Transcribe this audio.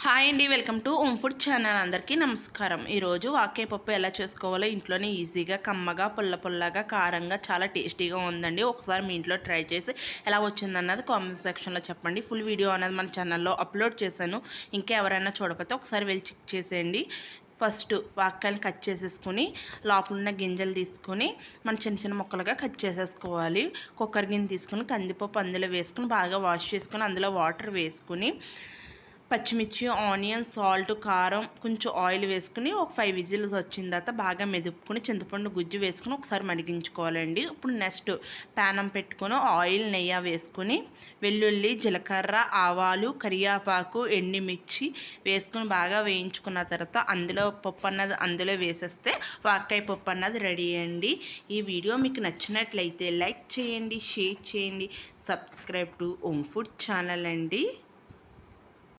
Hi అండి, welcome to home food channel. అందరికీ నమస్కారం. ఈరోజు వాకాయ పప్పు ఎలా చేసుకోవాలో ఇంట్లోనే ఈజీగా, కమ్మగా, పుల్లగా, కారంగా చాలా టేస్టీగా ఉందండి. ఒకసారి మీ ఇంట్లో ట్రై చేసి ఎలా వచ్చిందన్నది కామెంట్ సెక్షన్లో చెప్పండి. ఫుల్ వీడియో అనేది మన ఛానల్లో అప్లోడ్ చేశాను. ఇంకా ఎవరైనా చూడకపోతే ఒకసారి వెళ్ళి చెక్ చేసేయండి. ఫస్ట్ వాకాయలు కట్ చేసేసుకుని లోపల ఉన్న గింజలు తీసుకొని మన చిన్న చిన్న ముక్కలుగా కట్ చేసేసుకోవాలి. కుక్కర్ గిన్నె తీసుకుని కందిపప్పు అందులో వేసుకుని బాగా వాష్ చేసుకుని అందులో వాటర్ వేసుకుని పచ్చిమిర్చి, ఆనియన్, సాల్ట్, కారం, కొంచెం ఆయిల్ వేసుకుని ఒక 5 విజిల్స్ వచ్చిన తర్వాత బాగా మెదుపుకుని చింతపండు గుజ్జు వేసుకుని ఒకసారి మరిగించుకోవాలండి. ఇప్పుడు నెక్స్ట్ ప్యానం పెట్టుకొని ఆయిల్, నెయ్యి వేసుకుని వెల్లుల్లి, జీలకర్ర, ఆవాలు, కరివేపాకు, ఎండుమిర్చి వేసుకుని బాగా వేయించుకున్న తర్వాత అందులో పప్పు అన్నది అందులో వేసేస్తే వాకాయ పప్పు అన్నది రెడీ అండి. ఈ వీడియో మీకు నచ్చినట్లయితే లైక్ చేయండి, షేర్ చేయండి, subscribe to home food channel అండి.